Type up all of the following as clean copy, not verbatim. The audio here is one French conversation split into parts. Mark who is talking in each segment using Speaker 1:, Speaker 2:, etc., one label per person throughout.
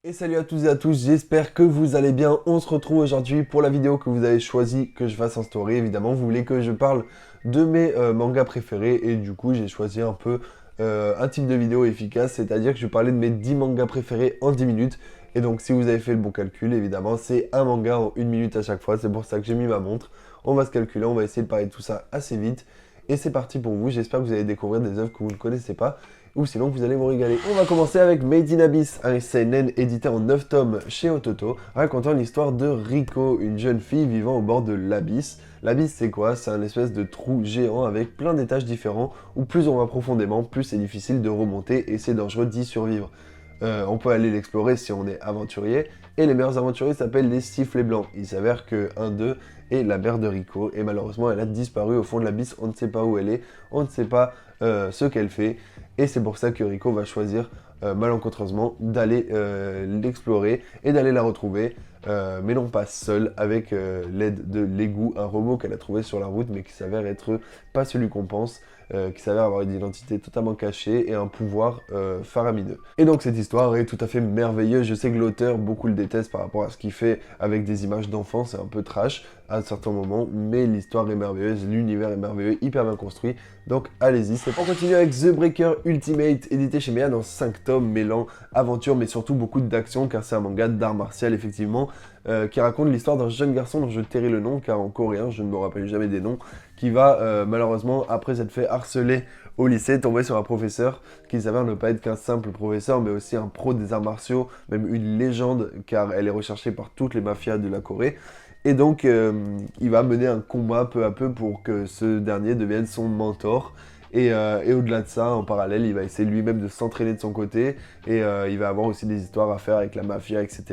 Speaker 1: Et salut à toutes et à tous, j'espère que vous allez bien. On se retrouve aujourd'hui pour la vidéo que vous avez choisi que je fasse en story. Évidemment, vous voulez que je parle de mes mangas préférés et du coup, j'ai choisi un peu un type de vidéo efficace, c'est-à-dire que je vais parler de mes 10 mangas préférés en 10 minutes. Et donc, si vous avez fait le bon calcul, évidemment, c'est un manga en 1 minute à chaque fois. C'est pour ça que j'ai mis ma montre. On va se calculer, on va essayer de parler de tout ça assez vite. Et c'est parti pour vous. J'espère que vous allez découvrir des œuvres que vous ne connaissez pas ou sinon vous allez vous régaler. On va commencer avec Made in Abyss, un seinen édité en 9 tomes chez Ototo, racontant l'histoire de Riko, une jeune fille vivant au bord de l'abysse. L'abysse c'est quoi? C'est un espèce de trou géant avec plein d'étages différents, où plus on va profondément, plus c'est difficile de remonter et c'est dangereux d'y survivre. On peut aller l'explorer si on est aventurier, et les meilleurs aventuriers s'appellent les sifflets blancs. Il s'avère que un d'eux est la mère de Riko, et malheureusement elle a disparu au fond de l'abysse, on ne sait pas où elle est, on ne sait pas ce qu'elle fait, et c'est pour ça que Riko va choisir malencontreusement d'aller l'explorer et d'aller la retrouver, mais non pas seule, avec l'aide de l'égout, un robot qu'elle a trouvé sur la route, mais qui s'avère être pas celui qu'on pense, qui s'avère avoir une identité totalement cachée et un pouvoir faramineux. Et donc cette histoire est tout à fait merveilleuse. Je sais que l'auteur, beaucoup le déteste par rapport à ce qu'il fait avec des images d'enfants, c'est un peu trash à certains moments, mais l'histoire est merveilleuse, l'univers est merveilleux, hyper bien construit, donc allez-y. On continue avec The Breaker Ultimate, édité chez Mea dans 5 tomes, mêlant aventure mais surtout beaucoup d'action, car c'est un manga d'art martial effectivement, qui raconte l'histoire d'un jeune garçon dont je tairai le nom, car en coréen je ne me rappelle jamais des noms, qui va malheureusement, après s'être fait harceler au lycée, tomber sur un professeur qui s'avère ne pas être qu'un simple professeur, mais aussi un pro des arts martiaux, même une légende, car elle est recherchée par toutes les mafias de la Corée. Et donc, il va mener un combat peu à peu pour que ce dernier devienne son mentor. Et au-delà de ça, en parallèle, il va essayer lui-même de s'entraîner de son côté. Et il va avoir aussi des histoires à faire avec la mafia, etc.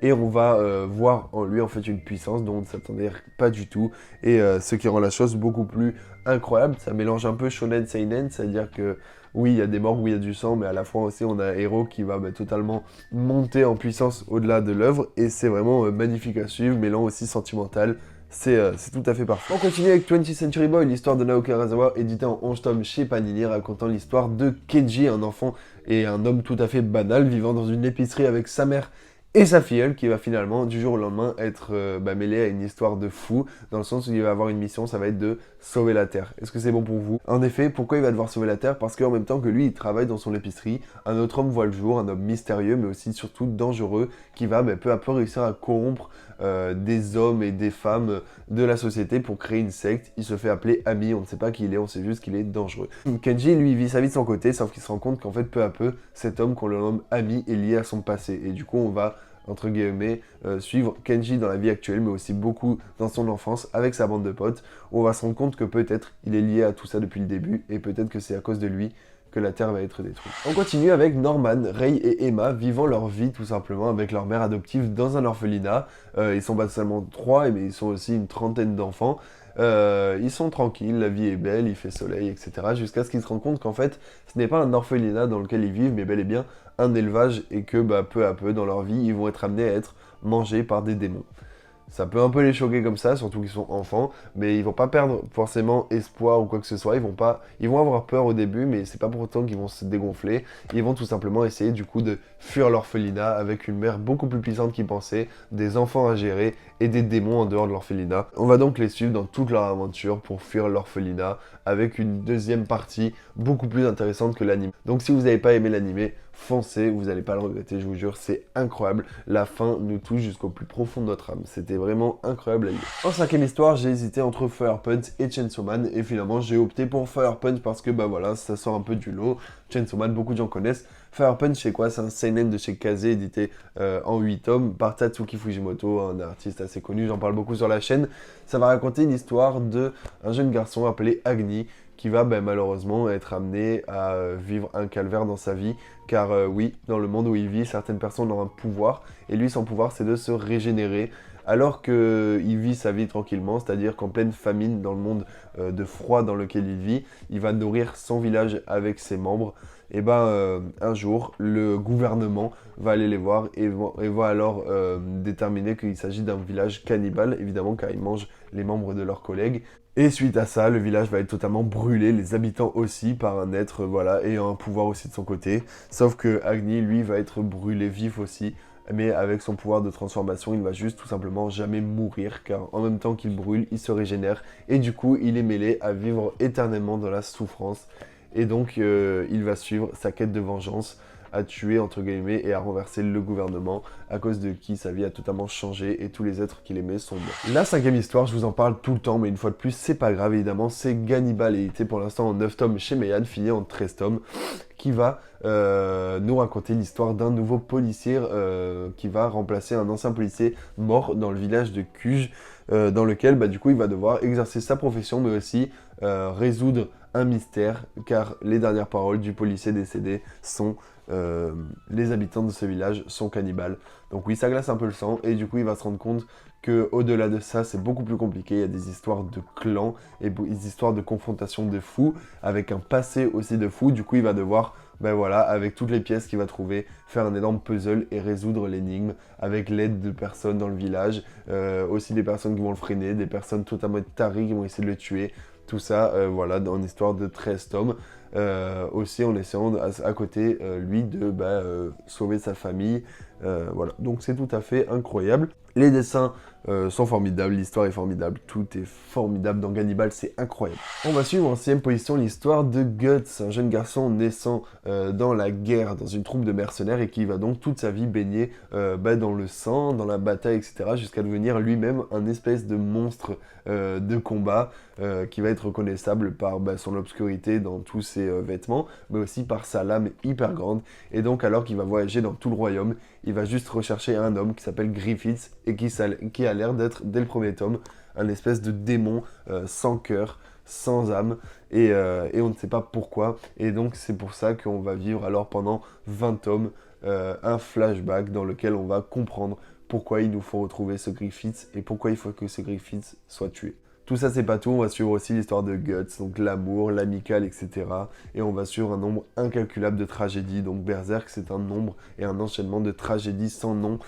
Speaker 1: Et on va voir en lui en fait une puissance dont on ne s'attendait pas du tout. Et ce qui rend la chose beaucoup plus incroyable. Ça mélange un peu shonen seinen, c'est-à-dire que oui, il y a des morts, oui, il y a du sang, mais à la fois aussi, on a un héros qui va totalement monter en puissance au-delà de l'œuvre. Et c'est vraiment magnifique à suivre, mêlant aussi sentimental. C'est tout à fait parfait. On continue avec 20th Century Boy, l'histoire de Naoki Arasawa, édité en 11 tomes chez Panini, racontant l'histoire de Keiji, un enfant et un homme tout à fait banal, vivant dans une épicerie avec sa mère et sa filleule, qui va finalement, du jour au lendemain, être mêlé à une histoire de fou, dans le sens où il va avoir une mission, ça va être de sauver la Terre. Est-ce que c'est bon pour vous? En effet, pourquoi il va devoir sauver la Terre? Parce qu'en même temps que lui, il travaille dans son épicerie, un autre homme voit le jour, un homme mystérieux, mais aussi surtout dangereux, qui va peu à peu réussir à corrompre des hommes et des femmes de la société pour créer une secte. Il se fait appeler Ami, on ne sait pas qui il est, on sait juste qu'il est dangereux. Kenji, lui, vit sa vie de son côté, sauf qu'il se rend compte qu'en fait, peu à peu, cet homme qu'on le nomme Ami est lié à son passé. Et du coup, on va entre guillemets, suivre Kenji dans la vie actuelle, mais aussi beaucoup dans son enfance avec sa bande de potes, où on va se rendre compte que peut-être il est lié à tout ça depuis le début, et peut-être que c'est à cause de lui que la Terre va être détruite. On continue avec Norman, Rei et Emma vivant leur vie tout simplement avec leur mère adoptive dans un orphelinat. Ils sont pas seulement 3, mais ils sont aussi une trentaine d'enfants. Ils sont tranquilles, la vie est belle, il fait soleil, etc. Jusqu'à ce qu'ils se rendent compte qu'en fait, ce n'est pas un orphelinat dans lequel ils vivent, mais bel et bien un élevage, et que peu à peu dans leur vie, ils vont être amenés à être mangés par des démons. Ça peut un peu les choquer comme ça, surtout qu'ils sont enfants, mais ils vont pas perdre forcément espoir ou quoi que ce soit. Ils vont avoir peur au début, mais c'est pas pour autant qu'ils vont se dégonfler. Ils vont tout simplement essayer du coup de fuir l'orphelinat avec une mère beaucoup plus puissante qu'ils pensaient, des enfants à gérer et des démons en dehors de l'orphelinat. On va donc les suivre dans toute leur aventure pour fuir l'orphelinat avec une deuxième partie beaucoup plus intéressante que l'anime. Donc si vous n'avez pas aimé l'anime, foncez, vous n'allez pas le regretter, je vous jure, c'est incroyable. La fin nous touche jusqu'au plus profond de notre âme. C'était vraiment incroyable à lire. En 5ème histoire, j'ai hésité entre Fire Punch et Chainsaw Man, et finalement j'ai opté pour Fire Punch parce que voilà, ça sort un peu du lot. Chainsaw Man, beaucoup de gens connaissent. Fire Punch, c'est quoi? C'est un seinen de chez Kaze, édité en 8 tomes par Tatsuki Fujimoto, un artiste assez connu, j'en parle beaucoup sur la chaîne. Ça va raconter l'histoire d'un jeune garçon appelé Agni, qui va malheureusement être amené à vivre un calvaire dans sa vie, car oui, dans le monde où il vit, certaines personnes ont un pouvoir, et lui, son pouvoir, c'est de se régénérer, alors qu'il vit sa vie tranquillement, c'est-à-dire qu'en pleine famine, dans le monde de froid dans lequel il vit, il va nourrir son village avec ses membres. Et un jour, le gouvernement va aller les voir et va alors déterminer qu'il s'agit d'un village cannibale, évidemment, car ils mangent les membres de leurs collègues. Et suite à ça, le village va être totalement brûlé, les habitants aussi, par un être ayant un pouvoir aussi de son côté. Sauf que Agni, lui, va être brûlé vif aussi. Mais avec son pouvoir de transformation, il va juste tout simplement jamais mourir, car en même temps qu'il brûle, il se régénère, et du coup, il est mêlé à vivre éternellement dans la souffrance. Et donc, il va suivre sa quête de vengeance, à tuer, entre guillemets, et à renverser le gouvernement, à cause de qui sa vie a totalement changé, et tous les êtres qu'il aimait sont morts. La cinquième histoire, je vous en parle tout le temps, mais une fois de plus, c'est pas grave, évidemment, c'est Gannibal, édité pour l'instant en 9 tomes chez Meian, fini en 13 tomes, qui va nous raconter l'histoire d'un nouveau policier qui va remplacer un ancien policier mort dans le village de Cuge, dans lequel du coup il va devoir exercer sa profession mais aussi résoudre un mystère, car les dernières paroles du policier décédé sont les habitants de ce village sont cannibales. Donc oui, ça glace un peu le sang, et du coup il va se rendre compte que au-delà de ça, c'est beaucoup plus compliqué. Il y a des histoires de clans et des histoires de confrontation de fous, avec un passé aussi de fous. Du coup, il va devoir, voilà, avec toutes les pièces qu'il va trouver, faire un énorme puzzle et résoudre l'énigme avec l'aide de personnes dans le village, aussi des personnes qui vont le freiner, des personnes totalement tarées qui vont essayer de le tuer. Tout ça, voilà, dans une histoire de 13 tomes. Aussi en essayant à côté, lui, de sauver sa famille. Voilà, donc c'est tout à fait incroyable. Les dessins sont formidables, l'histoire est formidable, tout est formidable dans Gannibal, c'est incroyable. On va suivre en 6ème position l'histoire de Guts, un jeune garçon naissant dans la guerre, dans une troupe de mercenaires, et qui va donc toute sa vie baigner dans le sang, dans la bataille, etc., jusqu'à devenir lui-même un espèce de monstre de combat qui va être reconnaissable par son obscurité dans tous ses vêtements, mais aussi par sa lame hyper grande. Et donc alors qu'il va voyager dans tout le royaume, il va juste rechercher un homme qui s'appelle Griffiths, et qui a l'air d'être, dès le premier tome, un espèce de démon sans cœur, sans âme, et on ne sait pas pourquoi. Et donc c'est pour ça qu'on va vivre alors pendant 20 tomes un flashback dans lequel on va comprendre pourquoi il nous faut retrouver ce Griffiths, et pourquoi il faut que ce Griffiths soit tué. Tout ça, c'est pas tout, on va suivre aussi l'histoire de Guts, donc l'amour, l'amical, etc. Et on va suivre un nombre incalculable de tragédies. Donc Berserk, c'est un nombre et un enchaînement de tragédies sans nom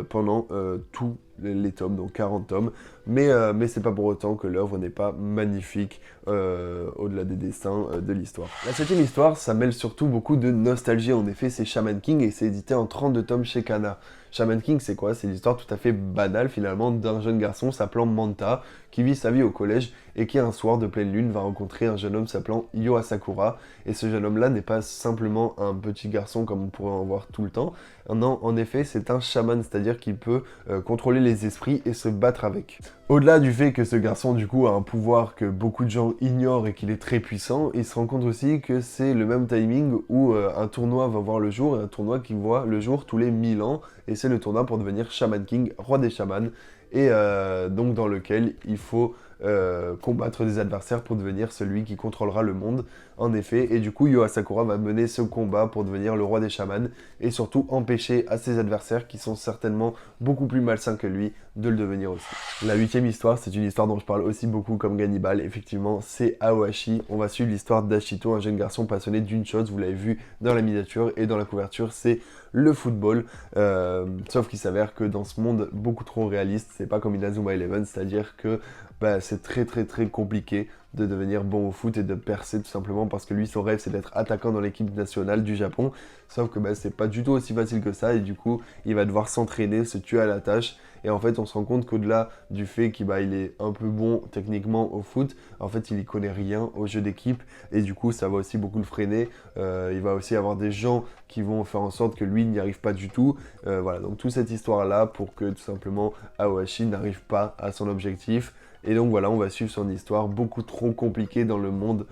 Speaker 1: pendant tous les tomes, donc 40 tomes. Mais c'est pas pour autant que l'œuvre n'est pas magnifique au-delà des dessins de l'histoire. La 7ème histoire, ça mêle surtout beaucoup de nostalgie. En effet, c'est Shaman King et c'est édité en 32 tomes chez Kana. Shaman King, c'est quoi? C'est l'histoire tout à fait banale finalement d'un jeune garçon s'appelant Manta, qui vit sa vie au collège et qui un soir de pleine lune va rencontrer un jeune homme s'appelant Yo Asakura. Et ce jeune homme-là n'est pas simplement un petit garçon comme on pourrait en voir tout le temps. Non, en effet, c'est un chaman, c'est-à-dire qu'il peut contrôler les esprits et se battre avec. Au-delà du fait que ce garçon, du coup, a un pouvoir que beaucoup de gens ignorent et qu'il est très puissant, il se rend compte aussi que c'est le même timing où un tournoi va voir le jour, et un tournoi qui voit le jour tous les 1000 ans, et c'est le tournoi pour devenir Shaman King, roi des chamans, et donc dans lequel il faut combattre des adversaires pour devenir celui qui contrôlera le monde, en effet. Et du coup, Yo Asakura va mener ce combat pour devenir le roi des chamans, et surtout empêcher à ses adversaires, qui sont certainement beaucoup plus malsains que lui, de le devenir aussi. La 8ème histoire, c'est une histoire dont je parle aussi beaucoup comme Gannibal, effectivement, c'est Aohashi. On va suivre l'histoire d'Ashito, un jeune garçon passionné d'une chose, vous l'avez vu dans la miniature et dans la couverture, c'est le football, sauf qu'il s'avère que dans ce monde beaucoup trop réaliste, c'est pas comme Inazuma Eleven, c'est-à-dire que c'est très compliqué de devenir bon au foot et de percer tout simplement parce que lui son rêve c'est d'être attaquant dans l'équipe nationale du Japon, sauf que c'est pas du tout aussi facile que ça, et du coup il va devoir s'entraîner, se tuer à la tâche. Et en fait on se rend compte qu'au-delà du fait qu'il il est un peu bon techniquement au foot, en fait il y connaît rien au jeu d'équipe, et du coup ça va aussi beaucoup le freiner. Il va aussi avoir des gens qui vont faire en sorte que lui n'y arrive pas du tout. Voilà, donc toute cette histoire là pour que tout simplement Aohashi n'arrive pas à son objectif. Et donc voilà, on va suivre son histoire beaucoup trop compliquée dans le monde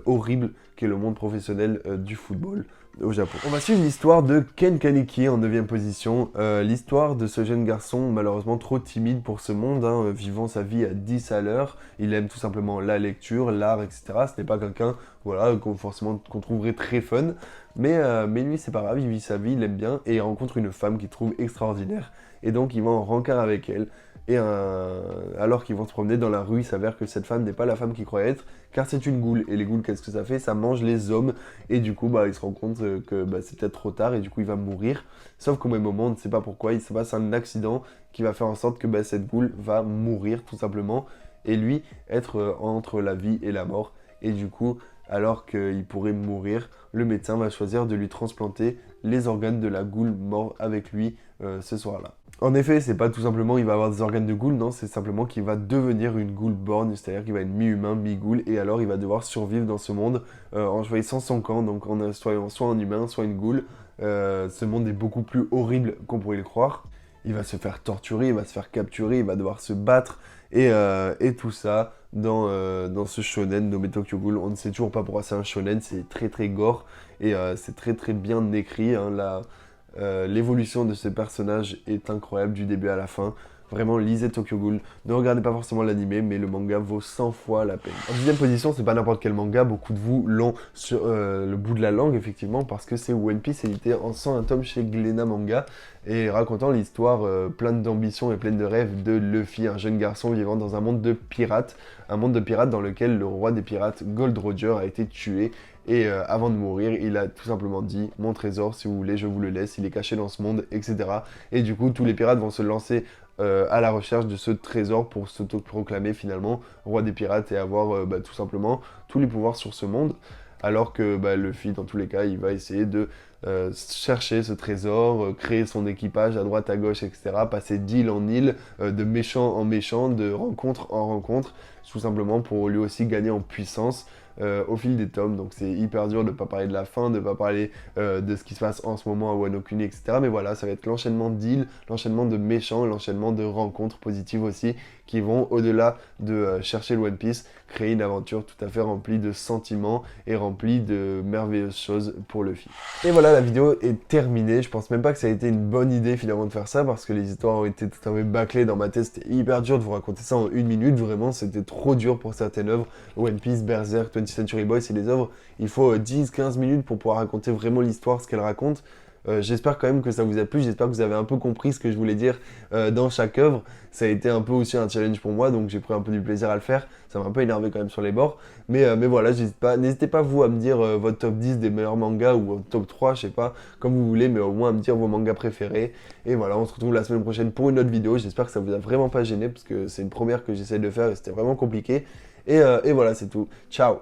Speaker 1: horrible qu'est le monde professionnel du football au Japon. On va suivre l'histoire de Ken Kaneki en 9ème position. L'histoire de ce jeune garçon malheureusement trop timide pour ce monde, vivant sa vie à 10 à l'heure. Il aime tout simplement la lecture, l'art, etc. Ce n'est pas quelqu'un qu'on trouverait très fun. Mais lui, c'est pas grave, il vit sa vie, il aime bien, et il rencontre une femme qu'il trouve extraordinaire. Et donc il va en rencard avec elle. Et alors qu'ils vont se promener dans la rue, il s'avère que cette femme n'est pas la femme qu'il croyait être, car c'est une goule. Et les goules, qu'est-ce que ça fait? Ça mange les hommes. Et du coup, il se rend compte que c'est peut-être trop tard, et du coup, il va mourir. Sauf qu'au même moment, on ne sait pas pourquoi, il se passe un accident qui va faire en sorte que cette goule va mourir, tout simplement. Et lui, être entre la vie et la mort. Et du coup, alors qu'il pourrait mourir, le médecin va choisir de lui transplanter les organes de la goule mort avec lui ce soir-là. En effet, c'est pas tout simplement il va avoir des organes de goule, non, c'est simplement qu'il va devenir une goule borgne, c'est-à-dire qu'il va être mi-humain, mi-goule, et alors il va devoir survivre dans ce monde en choisissant son camp, donc en soit en humain, soit une goule. Ce monde est beaucoup plus horrible qu'on pourrait le croire. Il va se faire torturer, il va se faire capturer, il va devoir se battre, et tout ça dans ce shonen nommé Tokyo Ghoul. On ne sait toujours pas pourquoi c'est un shonen, c'est très très gore, et c'est très très bien écrit, hein, l'évolution de ce personnage est incroyable du début à la fin. Vraiment, lisez Tokyo Ghoul. Ne regardez pas forcément l'animé, mais le manga vaut 100 fois la peine. En deuxième position, c'est pas n'importe quel manga. Beaucoup de vous l'ont sur le bout de la langue, effectivement, parce que c'est One Piece édité en 101 tomes chez Glénat Manga, et racontant l'histoire pleine d'ambition et pleine de rêves de Luffy, un jeune garçon vivant dans un monde de pirates. Un monde de pirates dans lequel le roi des pirates, Gold Roger, a été tué. Et avant de mourir, il a tout simplement dit « Mon trésor, si vous voulez, je vous le laisse, il est caché dans ce monde, etc. » Et du coup, tous les pirates vont se lancer à la recherche de ce trésor pour s'auto-proclamer finalement roi des pirates et avoir tout simplement tous les pouvoirs sur ce monde. Alors que Luffy, dans tous les cas, il va essayer de chercher ce trésor, créer son équipage à droite, à gauche, etc. Passer d'île en île, de méchant en méchant, de rencontre en rencontre, tout simplement pour lui aussi gagner en puissance au fil des tomes. Donc c'est hyper dur de ne pas parler de la fin, de ne pas parler de ce qui se passe en ce moment à Wano Kuni, etc. Mais voilà, ça va être l'enchaînement d'îles, l'enchaînement de méchants, l'enchaînement de rencontres positives aussi, qui vont, au-delà de chercher le One Piece, créer une aventure tout à fait remplie de sentiments et remplie de merveilleuses choses pour Luffy. Et voilà, la vidéo est terminée. Je pense même pas que ça a été une bonne idée finalement de faire ça, parce que les histoires ont été tout à fait bâclées dans ma tête. C'était hyper dur de vous raconter ça en 1 minute, vraiment, c'était trop dur pour certaines œuvres. One Piece, Berserk, 20th Century Boys, c'est des œuvres, il faut 10-15 minutes pour pouvoir raconter vraiment l'histoire, ce qu'elle raconte. J'espère quand même que ça vous a plu, j'espère que vous avez un peu compris ce que je voulais dire dans chaque œuvre. Ça a été un peu aussi un challenge pour moi, donc j'ai pris un peu du plaisir à le faire. Ça m'a un peu énervé quand même sur les bords. Mais voilà, n'hésitez pas vous à me dire votre top 10 des meilleurs mangas ou votre top 3, je sais pas, comme vous voulez, mais au moins à me dire vos mangas préférés. Et voilà, on se retrouve la semaine prochaine pour une autre vidéo. J'espère que ça vous a vraiment pas gêné, parce que c'est une première que j'essaie de faire et c'était vraiment compliqué. Et voilà, c'est tout. Ciao!